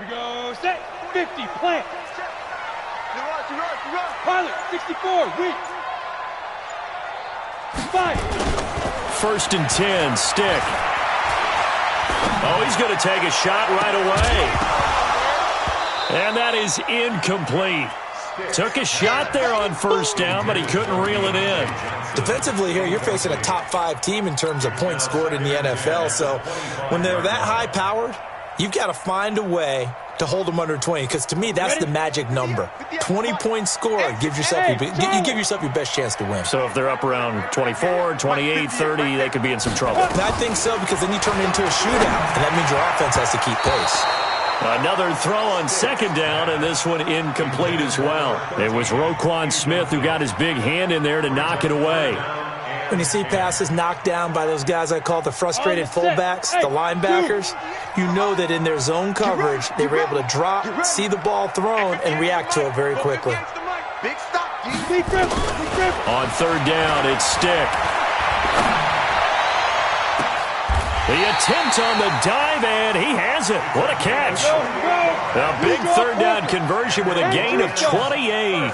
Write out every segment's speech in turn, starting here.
we go. Set. 50. Plant. Pilot. 64. Weak. 5. 1st and 10. Stick. Oh, he's going to take a shot right away. And that is incomplete. Took a shot there on 1st down, but he couldn't reel it in. Defensively here, you're facing a top 5 team in terms of points scored in the NFL. So when they're that high-powered, you've got to find a way to hold them under 20, because to me, that's the magic number. 20 points scored gives yourself you give yourself your best chance to win. So if they're up around 24, 28, 30, they could be in some trouble. I think so, because then you turn it into a shootout, and that means your offense has to keep pace. Another throw on 2nd down, and this one incomplete as well. It was Roquan Smith who got his big hand in there to knock it away. When you see passes knocked down by those guys I call the frustrated fullbacks, the linebackers, you know that in their zone coverage, they were able to drop, see the ball thrown, and react to it very quickly. On 3rd down, it's Stick. The attempt on the dive, and he has it. What a catch. A big 3rd down conversion with a gain of 28.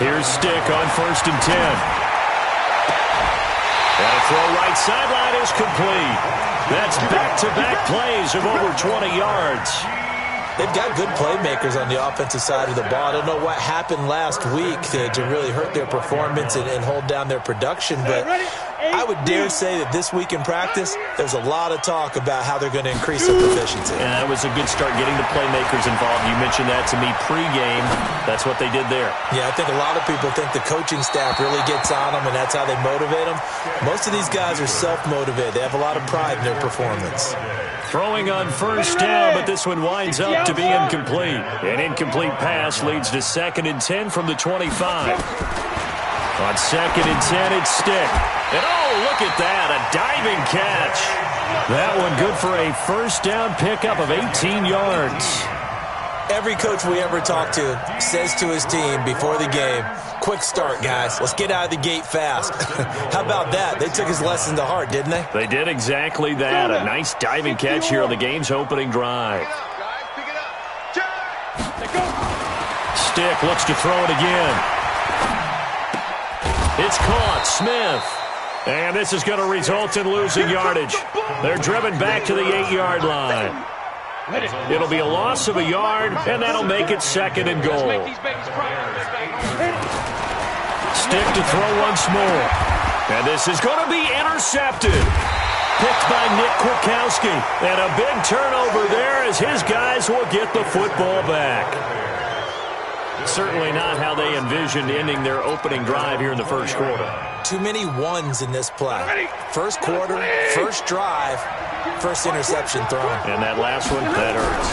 Here's Stick on 1st and 10. And a throw right sideline is complete. That's back-to-back plays of over 20 yards. They've got good playmakers on the offensive side of the ball. I don't know what happened last week to really hurt their performance and hold down their production, but I would dare say that this week in practice, there's a lot of talk about how they're going to increase their proficiency. And that was a good start, getting the playmakers involved. You mentioned that to me pregame. That's what they did there. Yeah, I think a lot of people think the coaching staff really gets on them, and that's how they motivate them. Most of these guys are self-motivated. They have a lot of pride in their performance. Throwing on 1st down, but this one winds up to be incomplete. An incomplete pass leads to 2nd and 10 from the 25. On 2nd and 10, it's Stick. And oh, look at that, a diving catch. That one good for a 1st down pickup of 18 yards. Every coach we ever talk to says to his team before the game, quick start, guys. Let's get out of the gate fast. How about that? They took his lesson to heart, didn't they? They did exactly that. A nice diving catch here on the game's opening drive. Stick looks to throw it again. It's caught. Smith. And this is going to result in losing yardage. They're driven back to the 8-yard line. It'll be a loss of a yard, and that'll make it 2nd and goal. Stick to throw once more. And this is going to be intercepted. Picked by Nick Kwiatkowski. And a big turnover there as his guys will get the football back. Certainly not how they envisioned ending their opening drive here in the 1st quarter. Too many ones in this play. 1st quarter, 1st drive, 1st interception thrown. And that last one, that hurts.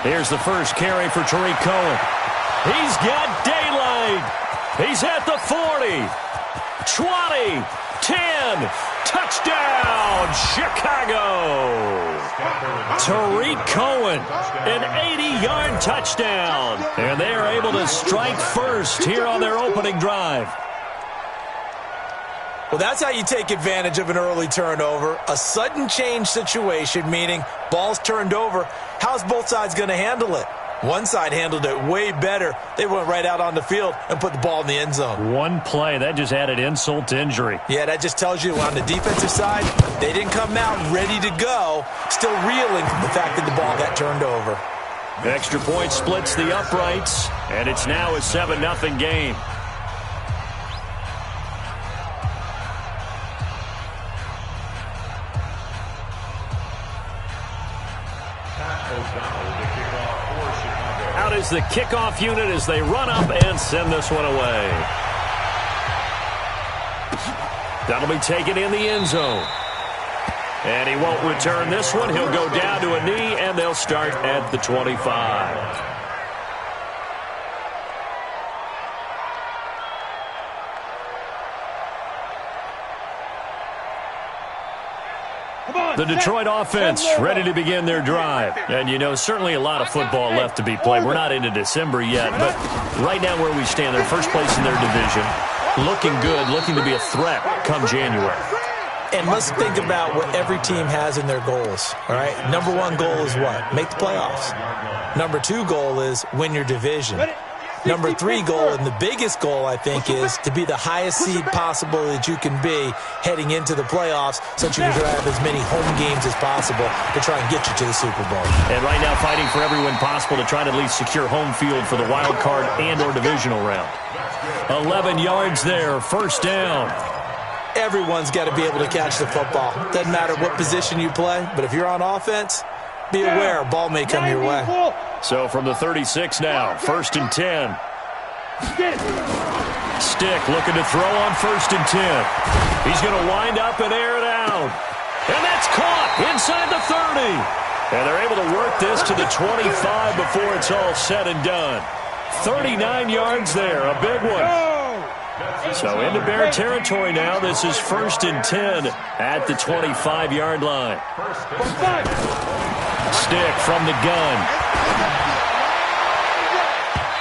Here's the 1st carry for Tariq Cohen. He's got daylight. He's at the 40, 20, 10, touchdown, Chicago. Tariq Cohen, an 80-yard touchdown. And they are able to strike first here on their opening drive. Well, that's how you take advantage of an early turnover. A sudden change situation, meaning ball's turned over. How's both sides going to handle it? One side handled it way better. They went right out on the field and put the ball in the end zone. One play, that just added insult to injury. Yeah, that just tells you on the defensive side, they didn't come out ready to go, still reeling from the fact that the ball got turned over. Extra point splits the uprights, and it's now a 7-0 game. Out is the kickoff unit as they run up and send this one away. That'll be taken in the end zone. And he won't return this one. He'll go down to a knee, and they'll start at the 25. The Detroit offense ready to begin their drive. And, you know, certainly a lot of football left to be played. We're not into December yet, but right now where we stand, they're first place in their division. Looking good, looking to be a threat come January. And let's think about what every team has in their goals, all right? Number one goal is what? Make the playoffs. Number two goal is win your division. Number three goal, and the biggest goal, I think, is to be the highest seed possible that you can be heading into the playoffs so that you can grab as many home games as possible to try and get you to the Super Bowl. And right now fighting for every win possible to try to at least secure home field for the wild card and or divisional round. 11 yards there, first down. Everyone's got to be able to catch the football. Doesn't matter what position you play, but if you're on offense, be aware, a ball may come your way. So from the 36 now, first and 10. Stick looking to throw on first and 10. He's going to wind up and air it out. And that's caught inside the 30. And they're able to work this to the 25 before it's all said and done. 39 yards there, a big one. So into Bear territory now. This is first and 10 at the 25-yard line. Stick from the gun.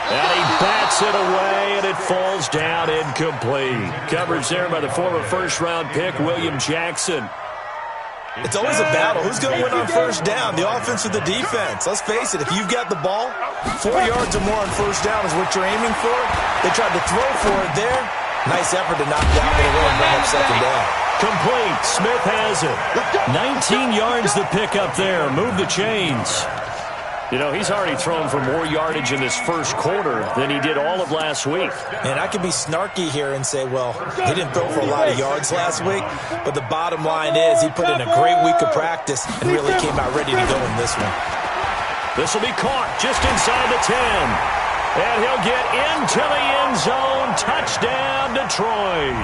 And he bats it away, and it falls down incomplete. Coverage there by the former first-round pick, William Jackson. It's always a battle. Who's going to win on first down, the offense or the defense? Let's face it, if you've got the ball, 4 yards or more on first down is what you're aiming for. They tried to throw for it there. Nice effort to knock down the road and bring up second down. Complete. Smith has it. 19 yards the pickup there. Move the chains. You know, he's already thrown for more yardage in this first quarter than he did all of last week. And I could be snarky here and say, well, he didn't throw for a lot of yards last week, but the bottom line is he put in a great week of practice and really came out ready to go in this one. This will be caught just inside the 10. And he'll get into the end zone. Touchdown, Detroit.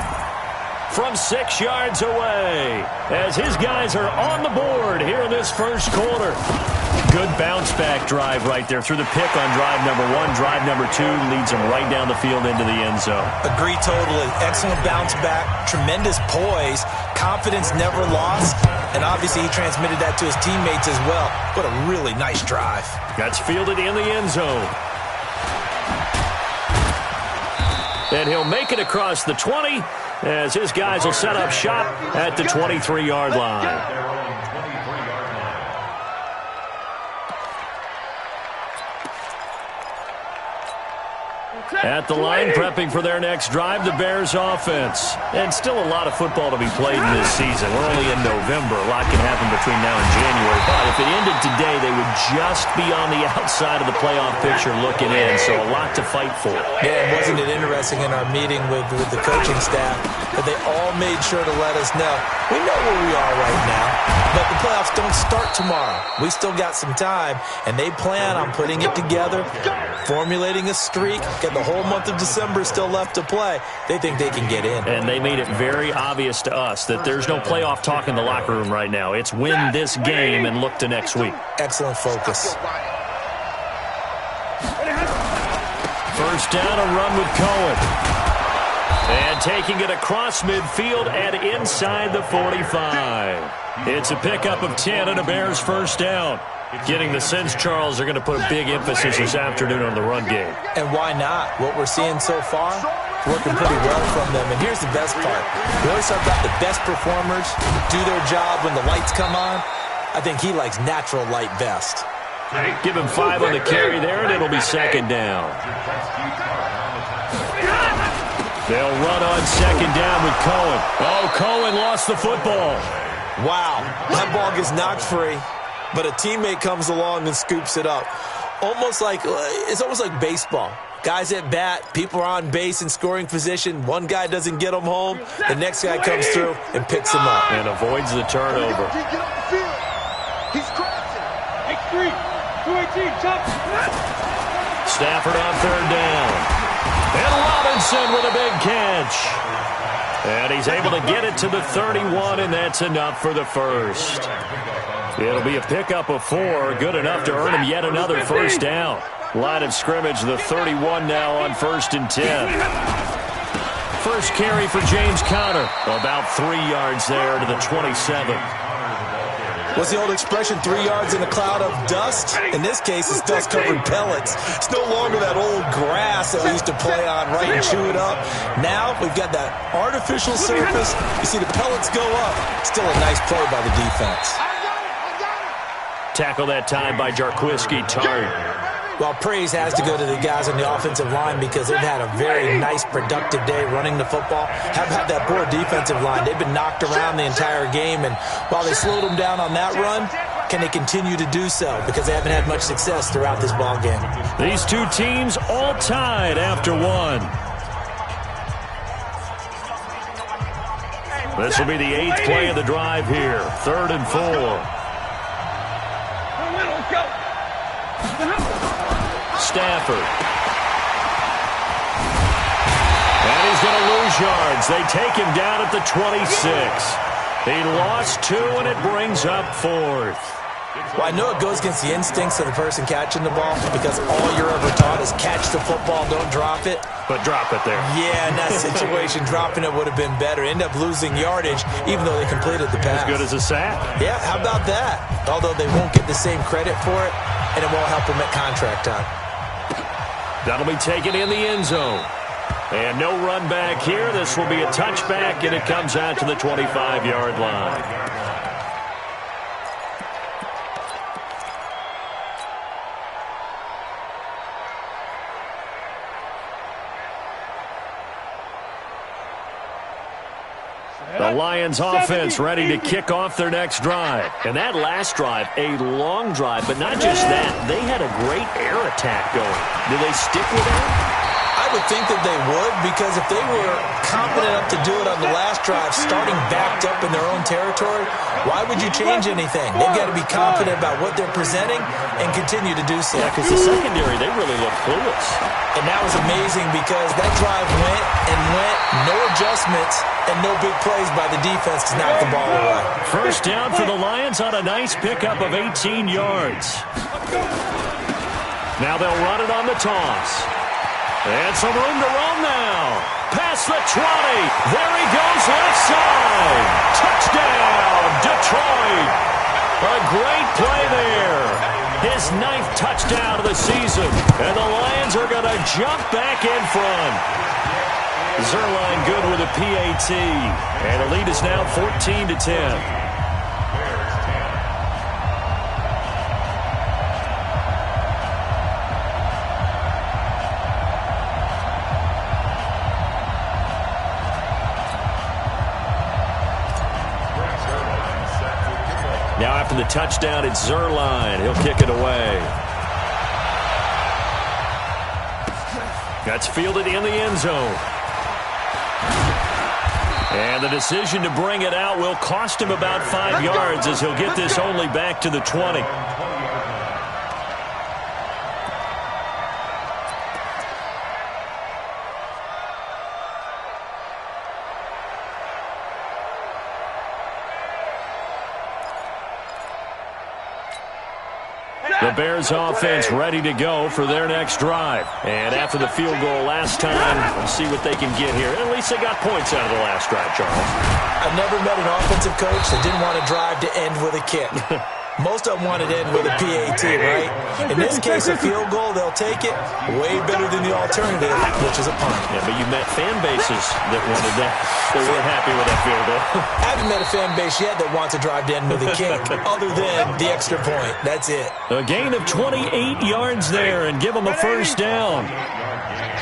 From 6 yards away as his guys are on the board here in this first quarter. Good bounce-back drive right there through the pick on drive number 1. Drive number 2 leads him right down the field into the end zone. Agree totally. Excellent bounce-back, tremendous poise, confidence never lost, and obviously he transmitted that to his teammates as well. What a really nice drive. That's fielded in the end zone. And he'll make it across the 20 as his guys will set up shop at the 23-yard line. At the line, prepping for their next drive, the Bears offense. And still a lot of football to be played in this season. We're only in November. A lot can happen between now and January. But if it ended today, they would just be on the outside of the playoff picture looking in. So a lot to fight for. Yeah, and wasn't it interesting in our meeting with the coaching staff that they all made sure to let us know, we know where we are right now, but the playoffs don't start tomorrow. We still got some time, and they plan on putting it together, formulating a streak, get the whole month of December still left to play. They think they can get in. And they made it very obvious to us that there's no playoff talk in the locker room right now. It's win this game and look to next week. Excellent focus. First down, a run with Cohen. And taking it across midfield and inside the 45. It's a pickup of 10 and a Bears first down. Getting the sense, Charles, are going to put a big emphasis this afternoon on the run game. And why not? What we're seeing so far, working pretty well from them. And here's the best part. We always talk about the best performers do their job when the lights come on. I think he likes natural light best. Give him 5 on the carry there, and it'll be second down. They'll run on second down with Cohen. Oh, Cohen lost the football. Wow, that ball gets knocked free, but a teammate comes along and scoops it up. It's almost like baseball. Guys at bat, people are on base in scoring position. One guy doesn't get him home. The next guy comes through and picks him up. And avoids the turnover. He's crossing. X3, 218, chop. Stafford on third down. And Robinson with a big catch. And he's able to get it to the 31, and that's enough for the first. It'll be a pickup of 4, good enough to earn him yet another first down. Line of scrimmage, the 31 now on first and 10. First carry for James Conner. About 3 yards there to the 27. What's the old expression, 3 yards in a cloud of dust? In this case, it's dust-covered pellets. It's no longer that old grass that we used to play on, right, and chew it up. Now we've got that artificial surface. You see the pellets go up. Still a nice play by the defense. Tackle that time by Jarquiski Tartt. Well, praise has to go to the guys on the offensive line because they've had a very nice, productive day running the football. How about that poor defensive line? They've been knocked around the entire game, and while they slowed them down on that run, can they continue to do so? Because they haven't had much success throughout this ball game. These two teams all tied after one. This will be the 8th play of the drive here. 3rd and 4. Stafford. And he's going to lose yards. They take him down at the 26. He lost 2, and it brings up 4th. Well, I know it goes against the instincts of the person catching the ball because all you're ever taught is catch the football, don't drop it. But drop it there. Yeah, in that situation, dropping it would have been better. End up losing yardage, even though they completed the pass. As good as a sack. Yeah, how about that? Although they won't get the same credit for it, and it won't help them at contract time. That'll be taken in the end zone. And no run back here. This will be a touchback, and it comes out to the 25-yard line. The Lions offense ready to kick off their next drive. And that last drive, a long drive, but not just that. They had a great air attack going. Do they stick with that? I would think that they would, because if they were confident enough to do it on the last drive, starting backed up in their own territory, why would you change anything? They've got to be confident about what they're presenting and continue to do so. Yeah, because the secondary, they really look clueless. And that was amazing because that drive went and went, no adjustments, and no big plays by the defense to knock the ball away. First down for the Lions on a nice pickup of 18 yards. Now they'll run it on the toss. And some room to run now. Past the 20. There he goes left side. Touchdown, Detroit. A great play there. His 9th touchdown of the season. And the Lions are going to jump back in front. Zuerlein good with a PAT. And the lead is now 14-10. Now after the touchdown, it's Zuerlein. He'll kick it away. That's fielded in the end zone. And the decision to bring it out will cost him about 5 yards as he'll get this only back to the 20. The Bears offense ready to go for their next drive. And after the field goal last time, we'll see what they can get here. At least they got points out of the last drive, Charles. I've never met an offensive coach that didn't want a drive to end with a kick. Most of them want it to end with a PAT, right? In this case, a field goal, they'll take it. Way better than the alternative, which is a punt. Yeah, but you met fan bases that wanted that. They weren't happy with that field goal. I haven't met a fan base yet that wants a drive to end with a kick, other than the extra point. That's it. A gain of 28 yards there and give them a first down.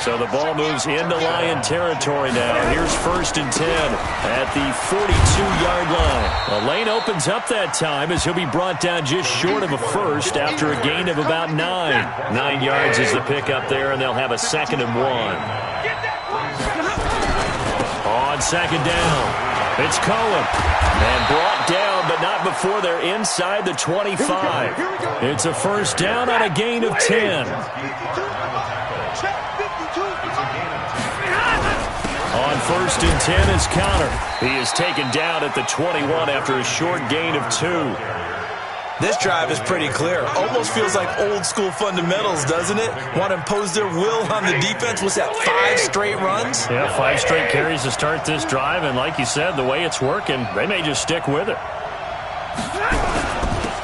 So the ball moves into Lion territory now. Here's 1st and 10 at the 42-yard line. The lane opens up that time as he'll be brought down just short of a first after a gain of about 9. 9 yards is the pickup there, and they'll have a 2nd and 1. On 2nd down, it's Cohen. And brought down, but not before they're inside the 25. It's a first down on a gain of 10. On 1st and 10 is Conner. He is taken down at the 21 after a short gain of 2. This drive is pretty clear. Almost feels like old school fundamentals, doesn't it? Want to impose their will on the defense. What's that, 5 straight runs? Yeah, 5 straight carries to start this drive. And like you said, the way it's working, they may just stick with it.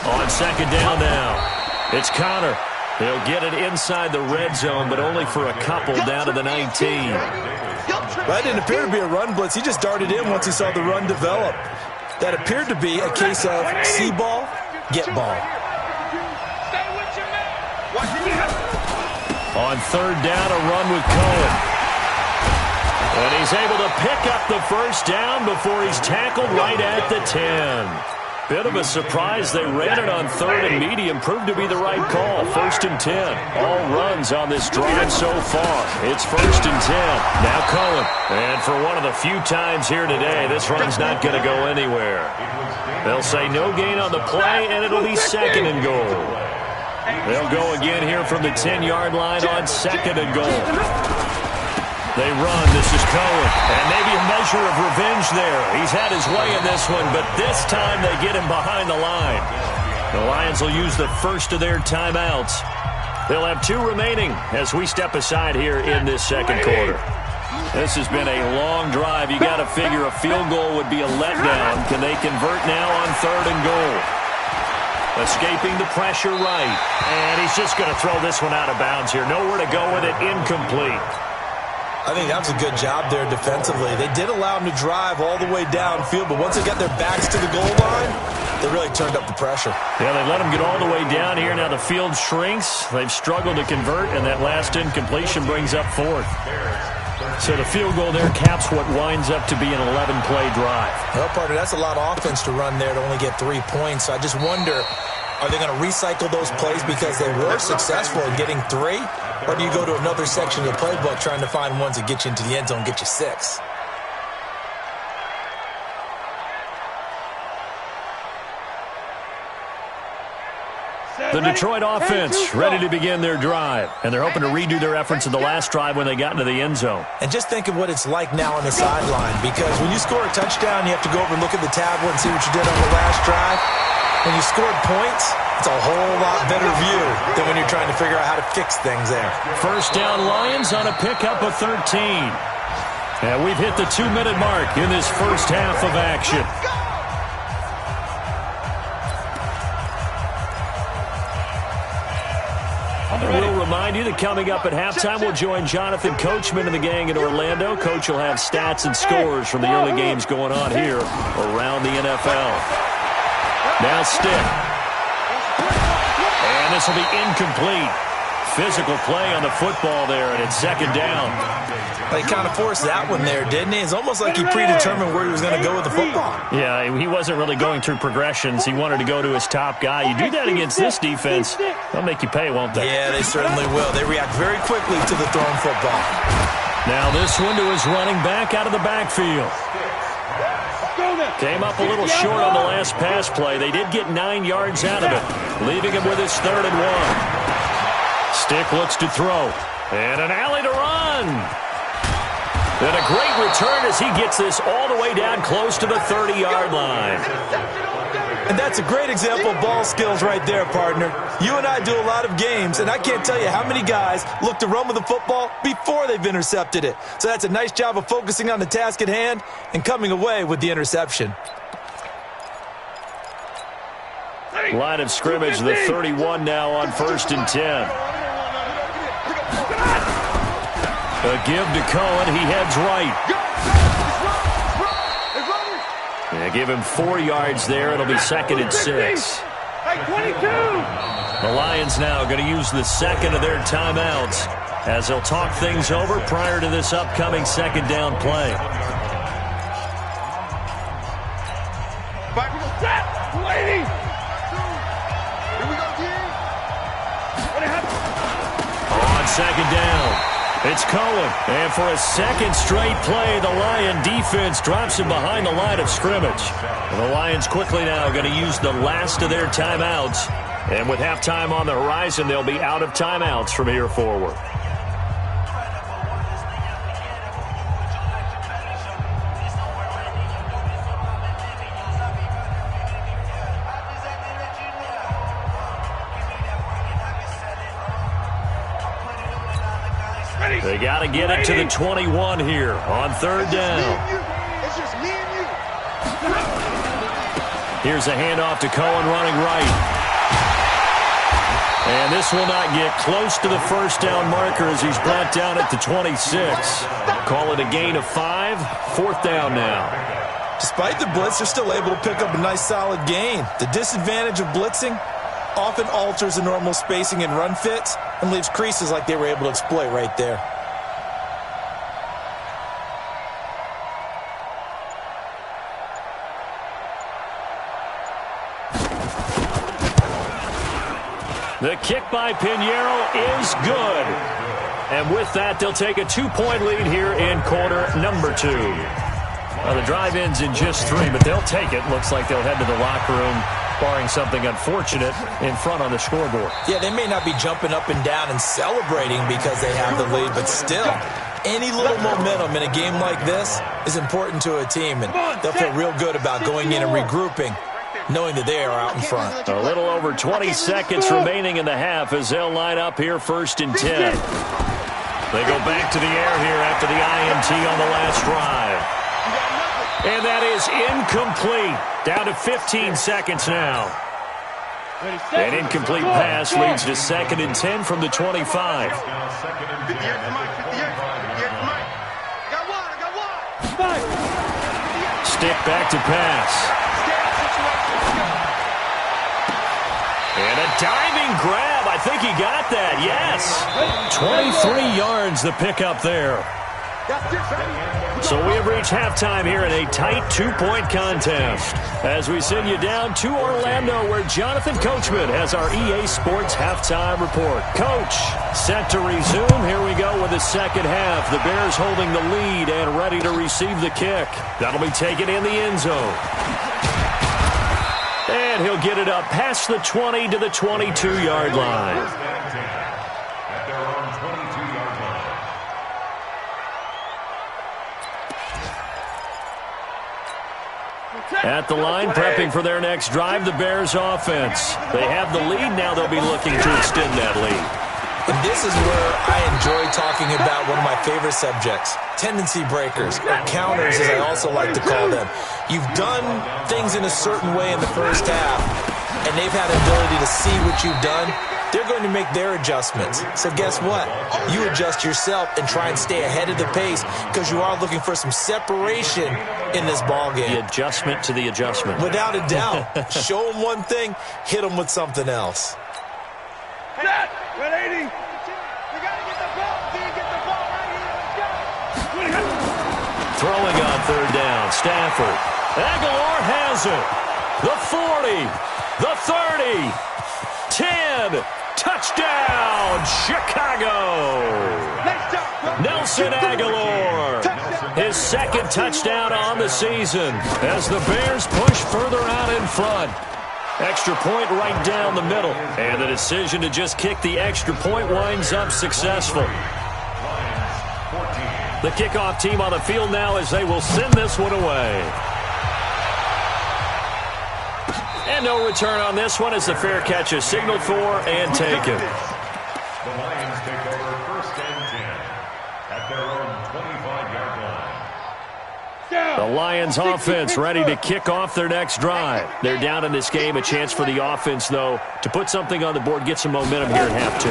On second down now, it's Connor. He'll get it inside the red zone, but only for a couple down to the 19. That didn't appear to be a run blitz. He just darted in once he saw the run develop. That appeared to be a case of see ball, get ball. On third down, a run with Cohen. And he's able to pick up the first down before he's tackled right at the 10. Bit of a surprise. They ran it on third and medium. Proved to be the right call. First and 10. All runs on this drive so far. It's first and 10. Now Cohen. And for one of the few times here today, this run's not going to go anywhere. They'll say no gain on the play, and it'll be second and goal. They'll go again here from the 10-yard line on second and goal. They run. This is Cohen. And maybe a measure of revenge there. He's had his way in this one, but this time they get him behind the line. The Lions will use the first of their timeouts. They'll have 2 remaining as we step aside here in this second quarter. This has been a long drive. You got to figure a field goal would be a letdown. Can they convert now on third and goal? Escaping the pressure right. And he's just going to throw this one out of bounds here. Nowhere to go with it. Incomplete. I think that was a good job there defensively. They did allow him to drive all the way downfield, but once they got their backs to the goal line, they really turned up the pressure. Yeah, they let him get all the way down here. Now the field shrinks. They've struggled to convert, and that last incompletion brings up fourth. So the field goal there caps what winds up to be an 11-play drive. Well, partner, that's a lot of offense to run there to only get 3 points. So I just wonder, are they going to recycle those plays because they were successful in getting 3? Or do you go to another section of the playbook trying to find ones that get you into the end zone, get you 6? The Detroit offense ready to begin their drive. And they're hoping to redo their efforts in the last drive when they got into the end zone. And just think of what it's like now on the sideline. Because when you score a touchdown, you have to go over and look at the tablet and see what you did on the last drive. When you scored points, it's a whole lot better view than when you're trying to figure out how to fix things there. First down Lions on a pickup of 13. And we've hit the 2-minute mark in this first half of action. We'll remind you that coming up at halftime, we'll join Jonathan Coachman and the gang in Orlando. Coach will have stats and scores from the early games going on here around the NFL. Now Stick. And this will be incomplete. Physical play on the football there, and it's second down. He kind of forced that one there, didn't he? It's almost like he predetermined where he was going to go with the football. Yeah, he wasn't really going through progressions. He wanted to go to his top guy. You do that against this defense, they'll make you pay, won't they? Yeah, they certainly will. They react very quickly to the thrown football. Now this one to his running back out of the backfield. Came up a little short on the last pass play. They did get 9 yards out of it, leaving him with his 3rd and 1. Stick looks to throw. And an alley to run. And a great return as he gets this all the way down close to the 30-yard line. And that's a great example of ball skills right there, partner. You and I do a lot of games, and I can't tell you how many guys look to run with the football before they've intercepted it. So that's a nice job of focusing on the task at hand and coming away with the interception. Line of scrimmage, the 31 now on 1st and 10. A give to Cohen. He heads right. Yeah, give him 4 yards there. It'll be 2nd and 6. The Lions now going to use the second of their timeouts as they'll talk things over prior to this upcoming second down play. On second down, it's Cohen. And for a second straight play, the Lion defense drops him behind the line of scrimmage. And the Lions quickly now going to use the last of their timeouts. And with halftime on the horizon, they'll be out of timeouts from here forward. They got to get it to the 21 here on 3rd down. It's just me and you. Here's a handoff to Cohen running right. And this will not get close to the first down marker as he's brought down at the 26. Call it a gain of 5. 4th down now. Despite the blitz, they're still able to pick up a nice solid gain. The disadvantage of blitzing often alters the normal spacing and run fits and leaves creases like they were able to exploit right there. The kick by Pinheiro is good. And with that, they'll take a 2-point lead here in quarter number 2. Well, the drive ends in just 3, but they'll take it. Looks like they'll head to the locker room, barring something unfortunate, in front on the scoreboard. Yeah, they may not be jumping up and down and celebrating because they have the lead, but still, any little momentum in a game like this is important to a team, and they'll feel real good about going in and regrouping, knowing that they are out in front. A little over 20 seconds remaining in the half as they'll line up here 1st and 10. They go back to the air here after the INT on the last drive. And that is incomplete. Down to 15 seconds now. An incomplete pass leads to 2nd and 10 from the 25. Stick back to pass. And a diving grab. I think he got that. Yes. 23 yards the pickup there. So we have reached halftime here in a tight 2-point contest. As we send you down to Orlando where Jonathan Coachman has our EA Sports halftime report. Coach, set to resume. Here we go with the second half. The Bears holding the lead and ready to receive the kick. That'll be taken in the end zone. And he'll get it up past the 20 to the 22-yard line. At the line, prepping for their next drive, the Bears offense. They have the lead. Now they'll be looking to extend that lead. And this is where I enjoy talking about one of my favorite subjects, tendency breakers, or counters as I also like to call them. You've done things in a certain way in the first half, and they've had the ability to see what you've done. They're going to make their adjustments. So guess what? You adjust yourself and try and stay ahead of the pace because you are looking for some separation in this ballgame. The adjustment to the adjustment. Without a doubt. Show them one thing, hit them with something else. Set! 180! You gotta get the ball! Get the ball right here! Let's go! Throwing on 3rd down, Stafford. Aguilar has it. The 40. The 30. 10. Touchdown, Chicago! Nelson Aguilar. His 2nd touchdown on the season as the Bears push further out in front. Extra point right down the middle. And the decision to just kick the extra point winds up successful. The kickoff team on the field now as they will send this one away. And no return on this one as the fair catch is signaled for and taken. The Lions take over 1st and 10 at their own 25-yard line. The Lions offense ready to kick off their next drive. They're down in this game. A chance for the offense, though, to put something on the board, get some momentum here in half 2.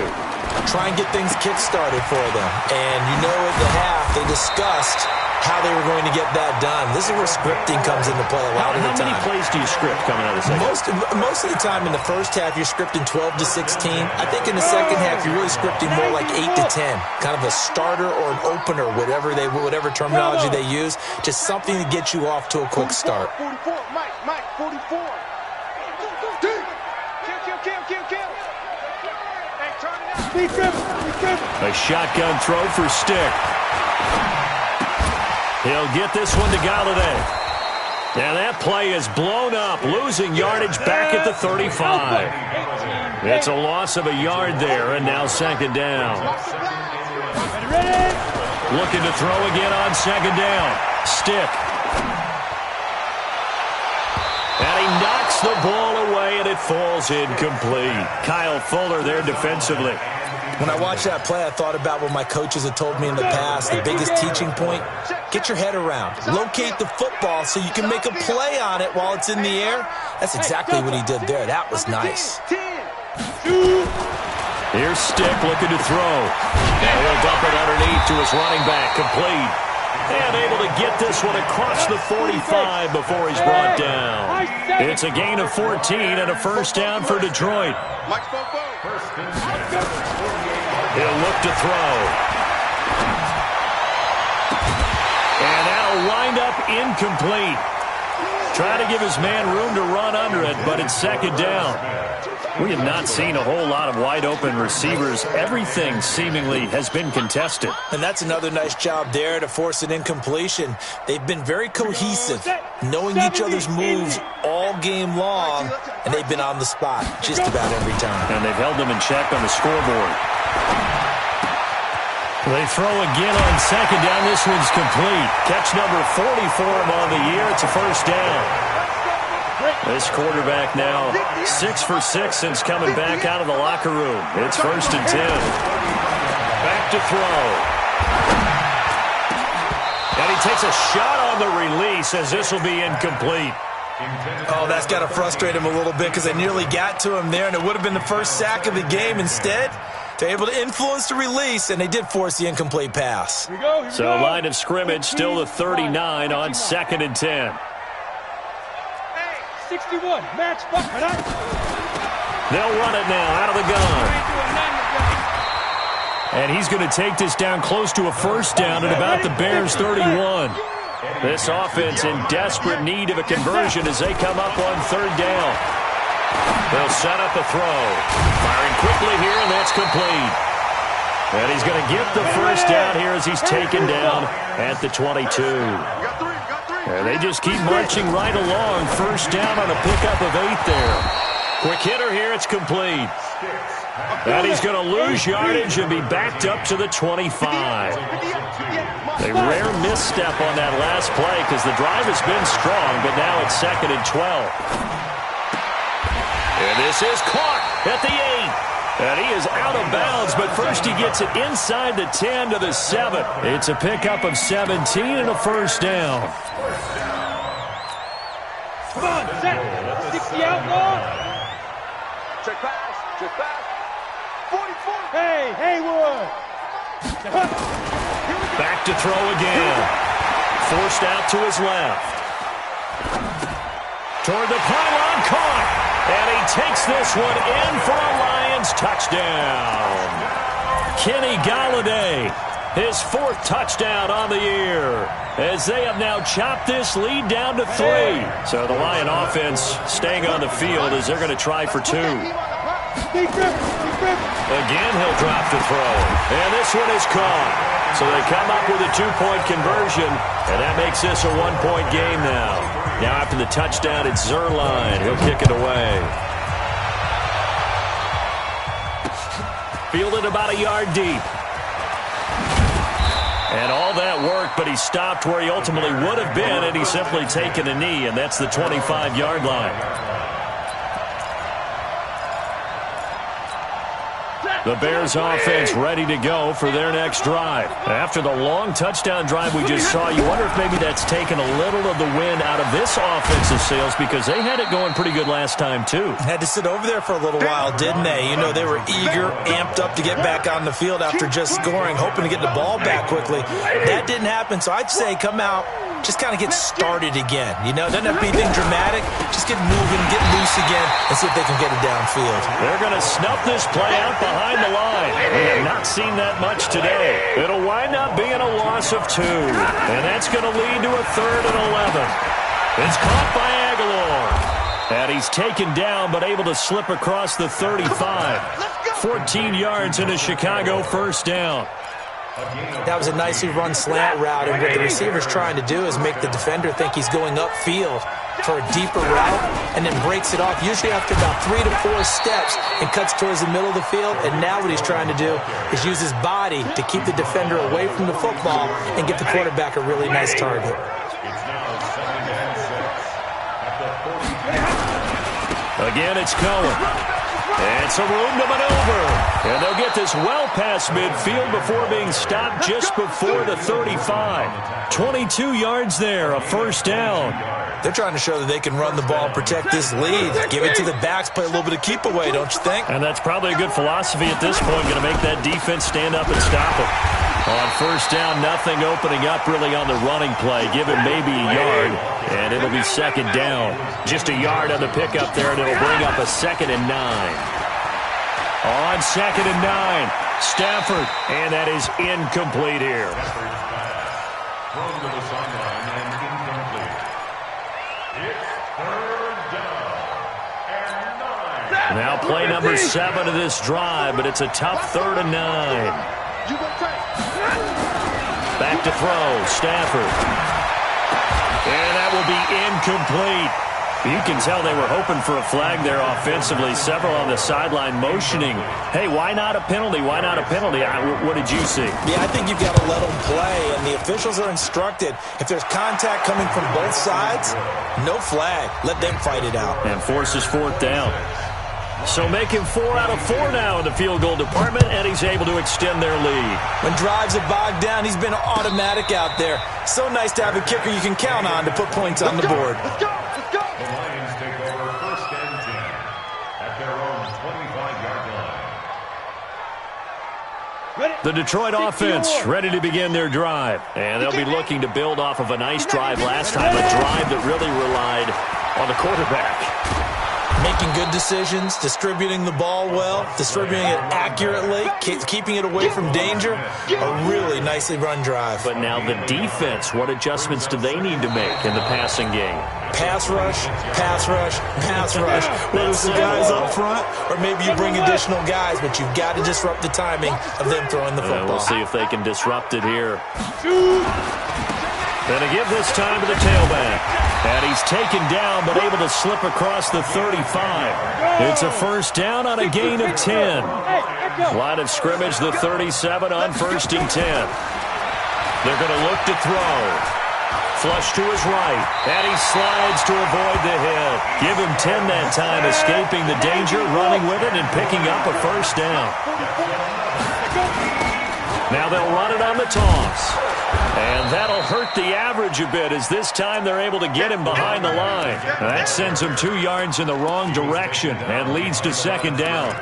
Try and get things kick-started for them. And you know at the half they discussed how they were going to get that done. This is where scripting comes into play a lot of the time. How many plays do you script coming out of the second? Most of the time in the first half, you're scripting 12 to 16. I think in the second half, you're really scripting more like 8 to 10. Kind of a starter or an opener, whatever terminology they use. Just something to get you off to a quick start. 44, Mike, 44. Kill. Hey, turn it out. Be careful. A shotgun throw for Stick. He'll get this one to Galladay. And that play is blown up, losing yardage back at the 35. It's a loss of a yard there, and now 2nd down. Looking to throw again on 2nd down. Stick. And he knocks the ball away, and it falls incomplete. Kyle Fuller there defensively. When I watched that play, I thought about what my coaches had told me in the past. The biggest teaching point, get your head around. Locate the football so you can make a play on it while it's in the air. That's exactly what he did there. That was nice. 10, 2, Here's Stick looking to throw. And he'll dump it underneath to his running back. Complete. And able to get this one across the 45 before he's brought down. It's a gain of 14 and a first down for Detroit. He'll look to throw. And that'll wind up incomplete. Trying to give his man room to run under it, but it's second down. We have not seen a whole lot of wide-open receivers. Everything seemingly has been contested. And that's another nice job there to force an incompletion. They've been very cohesive, knowing each other's moves all game long, and they've been on the spot just about every time. And they've held them in check on the scoreboard. They throw again on second down. This one's complete. Catch number 40 for him on the year. It's a first down. This quarterback now 6 for 6 since coming back out of the locker room. It's 1st and 10. Back to throw. And he takes a shot on the release as this will be incomplete. Oh, that's got to frustrate him a little bit because they nearly got to him there, and it would have been the first sack of the game. Instead, they're able to influence the release, and they did force the incomplete pass. So line of scrimmage still the 39 on 2nd and 10. 61, match. They'll run it now out of the gun. And he's going to take this down close to a first down at about the Bears' 31. This offense in desperate need of a conversion as they come up on 3rd down. They'll set up a throw. Firing quickly here, and that's complete. And he's going to get the first down here as he's taken down at the 22. And they just keep marching right along. First down on a pickup of 8 there. Quick hitter here. It's complete. And he's going to lose yardage and be backed up to the 25. A rare misstep on that last play because the drive has been strong, but now it's 2nd and 12. And this is caught at the 8. And he is out of bounds, but first he gets it inside the 10 to the 7. It's a pickup of 17 and a first down. Come on, set. 60 out long. Check pass. 44. Hey, Haywood. Back to throw again. Forced out to his left. Toward the pylon, caught. And he takes this one in for a Lions touchdown. Kenny Golladay, his 4th touchdown on the year, as they have now chopped this lead down to 3. So the Lion offense staying on the field as they're going to try for 2. Again, he'll drop the throw. And this one is caught. So they come up with a 2-point conversion, and that makes this a 1-point game now. Now after the touchdown, it's Zuerlein. He'll kick it away. Fielded about a yard deep. And all that worked, but he stopped where he ultimately would have been, and he's simply taken a knee, and that's the 25-yard line. The Bears offense ready to go for their next drive. After the long touchdown drive we just saw, you wonder if maybe that's taken a little of the wind out of this offensive sails because they had it going pretty good last time too. Had to sit over there for a little while, didn't they? You know, they were eager, amped up to get back on the field after just scoring, hoping to get the ball back quickly. That didn't happen, so I'd say come out, just kind of get started again. You know, doesn't have to be anything dramatic. Just get moving, get loose again, and see if they can get it downfield. They're going to snuff this play out behind the line. We have not seen that much today. It'll wind up being a loss of 2. And that's going to lead to a 3rd and 11. It's caught by Aguilar. And he's taken down but able to slip across the 35. 14 yards in a Chicago first down. That was a nicely run slant route, and what the receiver's trying to do is make the defender think he's going upfield for a deeper route and then breaks it off, usually after about 3 to 4 steps, and cuts towards the middle of the field. And now what he's trying to do is use his body to keep the defender away from the football and get the quarterback a really nice target. Again, it's Cohen. And some room to maneuver. And they'll get this well past midfield before being stopped just before the 35. 22 yards there, a first down. They're trying to show that they can run the ball and protect this lead. Give it to the backs, play a little bit of keep away, don't you think? And that's probably a good philosophy at this point, going to make that defense stand up and stop it. On first down, nothing opening up really on the running play. Give him maybe a yard, and it'll be second down. Just a yard on the pickup there, and it'll bring up a 2nd and 9. On 2nd and 9, Stafford, and that is incomplete here. Thrown to the sideline and incomplete. It's 3rd down and 9. Now play number 7 of this drive, but it's a tough 3rd and 9. Back to throw, Stafford. And that will be incomplete. You can tell they were hoping for a flag there offensively. Several on the sideline motioning. Hey, why not a penalty? Why not a penalty? What did you see? Yeah, I think you've got to let them play, and the officials are instructed. If there's contact coming from both sides, no flag. Let them fight it out. And forces 4th down. So make him 4 out of 4 now in the field goal department, and he's able to extend their lead. When drives are bogged down, he's been automatic out there. So nice to have a kicker you can count on to put points on the board. The Lions take over 1st and 10 at their own 25-yard line. The Detroit offense ready to begin their drive. And they'll be looking to build off of a nice drive last time, a drive that really relied on the quarterback. Making good decisions, distributing the ball well, distributing it accurately, keeping it away from danger. A really nicely run drive. But now the defense, what adjustments do they need to make in the passing game? Pass rush, pass rush, pass rush. Whether it's the guys up front or maybe you bring additional guys, but you've got to disrupt the timing of them throwing the football. We'll see if they can disrupt it here. Gonna give this time to the tailback. And he's taken down, but able to slip across the 35. It's a 1st down on a gain of 10. Line of scrimmage, the 37 on 1st and 10. They're going to look to throw. Flush to his right, and he slides to avoid the hit. Give him 10 that time, escaping the danger, running with it, and picking up a 1st down. Now they'll run it on the toss. And that'll hurt the average a bit as this time they're able to get him behind the line. That sends him 2 yards in the wrong direction and leads to 2nd down.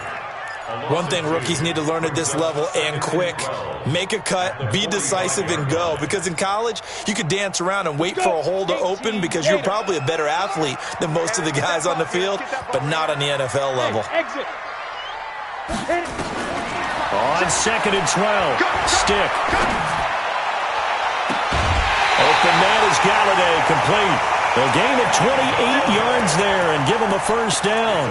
One thing rookies need to learn at this level, and quick, make a cut, be decisive, and go. Because in college, you could dance around and wait for a hole to open because you're probably a better athlete than most of the guys on the field, but not on the NFL level. On 2nd and 12, Stick. Open man is Galladay, complete. They'll gain it 28 yards there and give him a 1st down.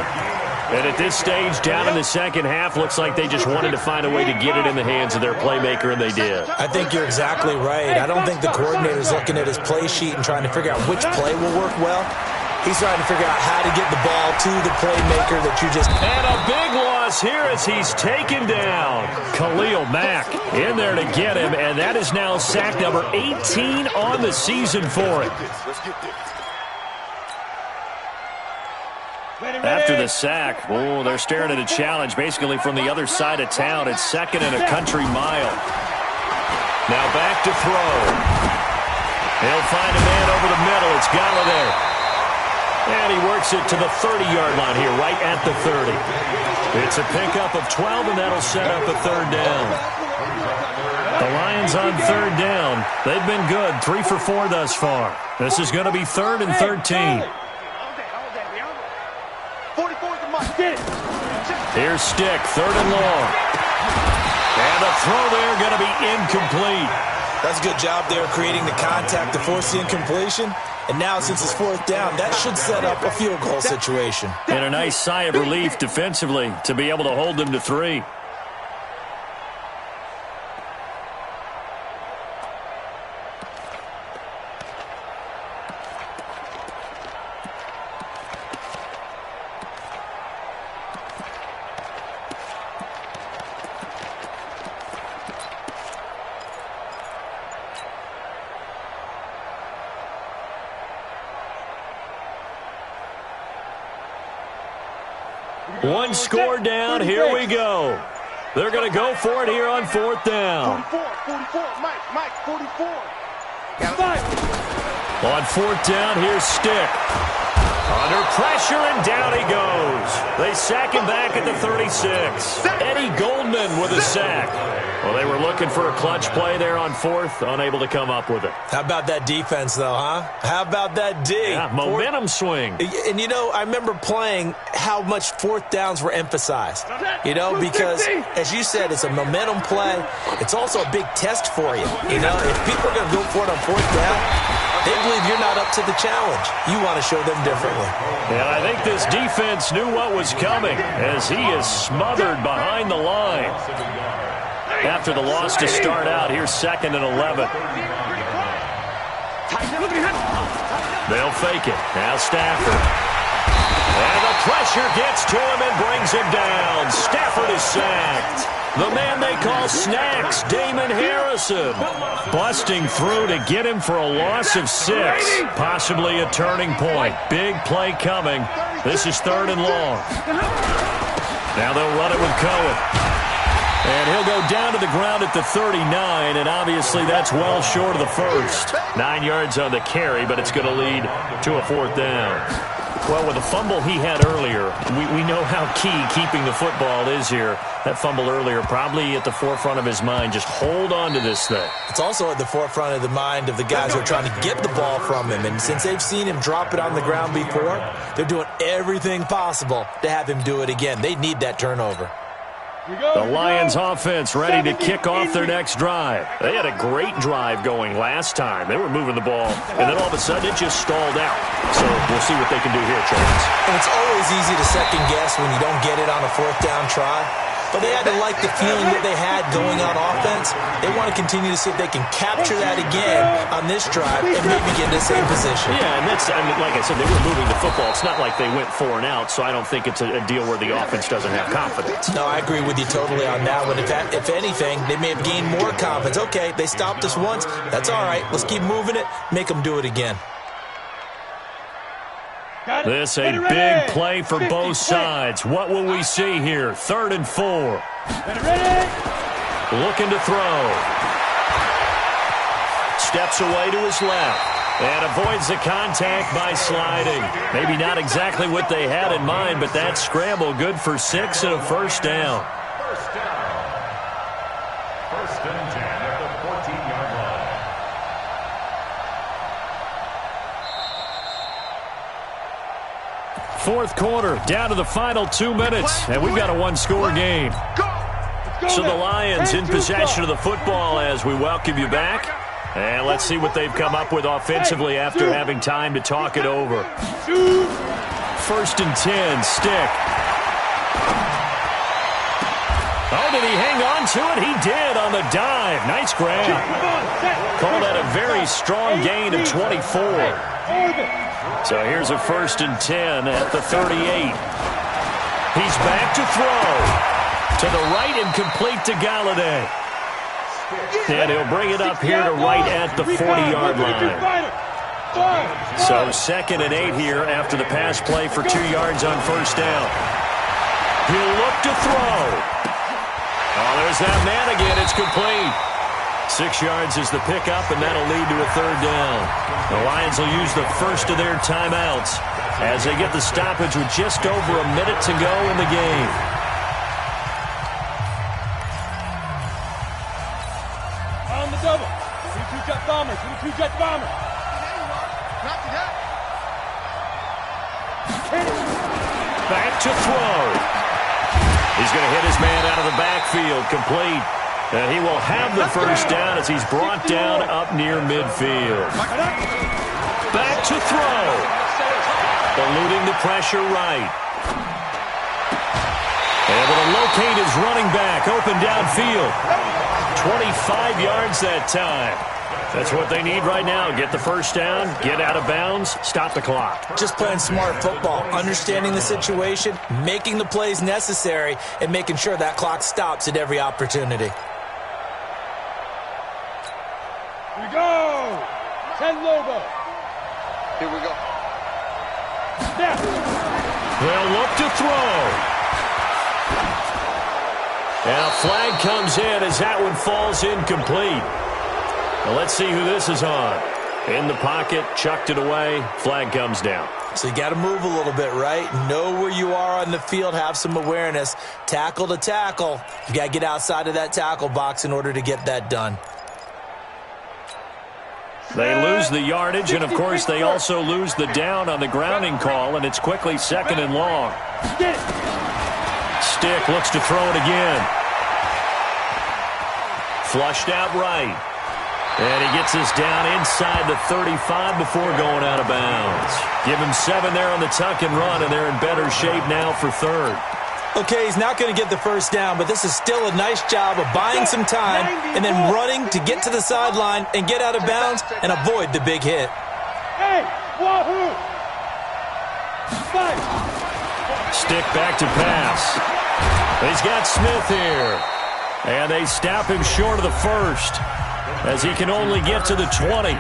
And at this stage, down in the second half, looks like they just wanted to find a way to get it in the hands of their playmaker, and they did. I think you're exactly right. I don't think the coordinator's looking at his play sheet and trying to figure out which play will work well. He's trying to figure out how to get the ball to the playmaker that you just... And a big loss here as he's taken down. Khalil Mack in there to get him, and that is now sack number 18 on the season for him. After the sack, they're staring at a challenge basically from the other side of town. It's 2nd and a country mile. Now back to throw. He'll find a man over the middle. It's Galladay. And he works it to the 30-yard line here, right at the 30. It's a pickup of 12, and that'll set up a 3rd down. The Lions on 3rd down. They've been good, 3 for 4 thus far. This is going to be 3rd and 13. Here's Stick, 3rd and long. And the throw there going to be incomplete. That's a good job there creating the contact to force the incompletion. And now, since it's 4th down, that should set up a field goal situation. And a nice sigh of relief defensively to be able to hold them to 3. One score down. Here we go. They're going to go for it here on 4th down. 44, Mike, 44. On 4th down, here's Stick. Under pressure, and down he goes. They sack him back at the 36. Eddie Goldman with a sack. Well, they were looking for a clutch play there on 4th, unable to come up with it. How about that defense, though, huh? How about that D? Yeah, momentum swing. And, you know, I remember playing how much 4th downs were emphasized. You know, because, as you said, it's a momentum play. It's also a big test for you. You know, if people are going to go for it on 4th down, they believe you're not up to the challenge. You want to show them differently. And I think this defense knew what was coming as he is smothered behind the line. After the loss to start out, here's 2nd and 11. They'll fake it. Now Stafford. And the pressure gets to him and brings him down. Stafford is sacked. The man they call Snacks, Damon Harrison, busting through to get him for a loss of 6. Possibly a turning point. Big play coming. This is 3rd and long. Now they'll run it with Cohen. And he'll go down to the ground at the 39, and obviously that's well short of the first. 9 yards on the carry, but it's going to lead to a 4th down. Well, with the fumble he had earlier, we know how key keeping the football is here. That fumble earlier probably at the forefront of his mind. Just hold on to this thing. It's also at the forefront of the mind of the guys who are trying to get the ball from him. And since they've seen him drop it on the ground before, they're doing everything possible to have him do it again. They need that turnover. The Lions offense ready to kick off their next drive. They had a great drive going last time. They were moving the ball, and then all of a sudden it just stalled out. So we'll see what they can do here, Charles. And it's always easy to second guess when you don't get it on a 4th down try. But they had to like the feeling that they had going on offense. They want to continue to see if they can capture that again on this drive and maybe get in the same position. Yeah, and that's, I mean, like I said, they were moving the football. It's not like they went 4 and out, so I don't think it's a deal where the offense doesn't have confidence. No, I agree with you totally on that one. If anything, they may have gained more confidence. Okay, they stopped us once. That's all right. Let's keep moving it. Make them do it again. This a big play for both sides. What will we see here? 3rd and 4. Looking to throw. Steps away to his left and avoids the contact by sliding. Maybe not exactly what they had in mind, but that scramble good for 6 and a 1st down. First and 10 at the 14-yard line. Fourth quarter, down to the final 2 minutes, and we've got a one-score game. So the Lions in possession of the football as we welcome you back. And let's see what they've come up with offensively after having time to talk it over. 1st and 10, Stick. Oh, did he hang on to it? He did on the dive. Nice grab. Called that a very strong gain of 24. So here's a 1st and 10 at the 38. He's back to throw. To the right and complete to Galladay. And he'll bring it up here to right at the 40-yard line. So 2nd and 8 here after the pass play for 2 yards on 1st down. He'll look to throw. Oh, there's that man again. It's complete. 6 yards is the pickup, and that'll lead to a 3rd down. The Lions will use the first of their timeouts as they get the stoppage with just over a minute to go in the game. On the double. 22 jet bomber. 22 jet bomber. Back to throw. He's going to hit his man out of the backfield, complete. And he will have the 1st down as he's brought down up near midfield. Back to throw. Eluding the pressure right. Able to locate his running back, open downfield. 25 yards that time. That's what they need right now. Get the 1st down, get out of bounds, stop the clock. Just playing smart football, understanding the situation, making the plays necessary, and making sure that clock stops at every opportunity. Here we go. 10 Lobo. Here we go. Snap. They'll look to throw. And a flag comes in as that one falls incomplete. Well, let's see who this is on. In the pocket, chucked it away, flag comes down. So you got to move a little bit, right? Know where you are on the field, have some awareness. Tackle to tackle. You got to get outside of that tackle box in order to get that done. They lose the yardage, and, of course, they also lose the down on the grounding call, and it's quickly 2nd and long. Stick looks to throw it again. Flushed out right. And he gets this down inside the 35 before going out of bounds. Give him 7 there on the tuck and run, and they're in better shape now for 3rd. Okay, he's not going to get the first down, but this is still a nice job of buying some time and then running to get to the sideline and get out of bounds and avoid the big hit. Hey, wahoo! Stick back to pass. He's got Smith here. And they stop him short of the first, as he can only get to the 20.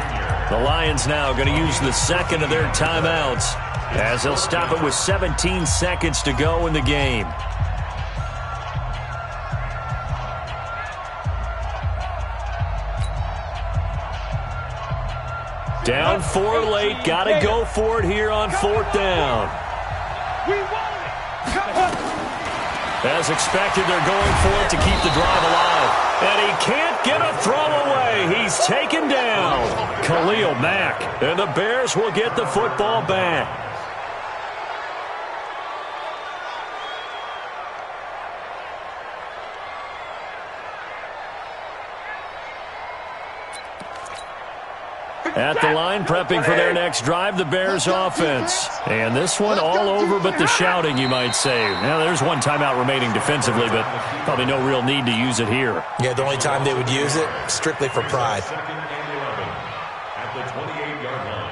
The Lions now going to use the 2nd of their timeouts, as they'll stop it with 17 seconds to go in the game. Down 4 late, got to go for it here on 4th down. We want it! Come on! As expected, they're going for it to keep the drive alive. And he can't get a throw away. He's taken down. Khalil Mack. And the Bears will get the football back. At the line, prepping for their next drive, the Bears offense. And this one all over but the shouting, you might say. Now, there's one timeout remaining defensively, but probably no real need to use it here. Yeah, the only time they would use it, strictly for pride. 2nd and 11 at the 28-yard line.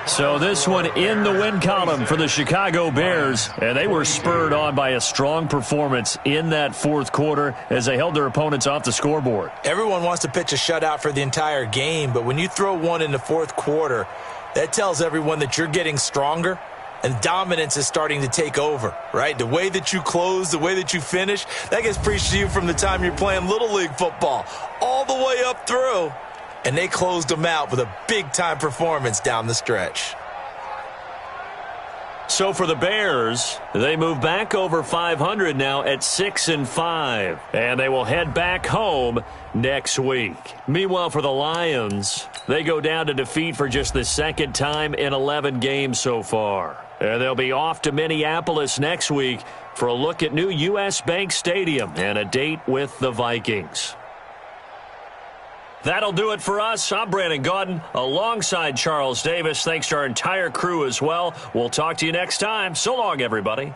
So this one in the win column for the Chicago Bears, and they were spurred on by a strong performance in that 4th quarter as they held their opponents off the scoreboard. Everyone wants to pitch a shutout for the entire game, but when you throw one in the 4th quarter, that tells everyone that you're getting stronger and dominance is starting to take over, right? The way that you close, the way that you finish, that gets preached to you from the time you're playing Little League football all the way up through. And they closed them out with a big-time performance down the stretch. So for the Bears, they move back over 500 now at 6-5, and they will head back home next week. Meanwhile, for the Lions, they go down to defeat for just the 2nd time in 11 games so far. And they'll be off to Minneapolis next week for a look at new U.S. Bank Stadium and a date with the Vikings. That'll do it for us. I'm Brandon Gaudin alongside Charles Davis. Thanks to our entire crew as well. We'll talk to you next time. So long, everybody.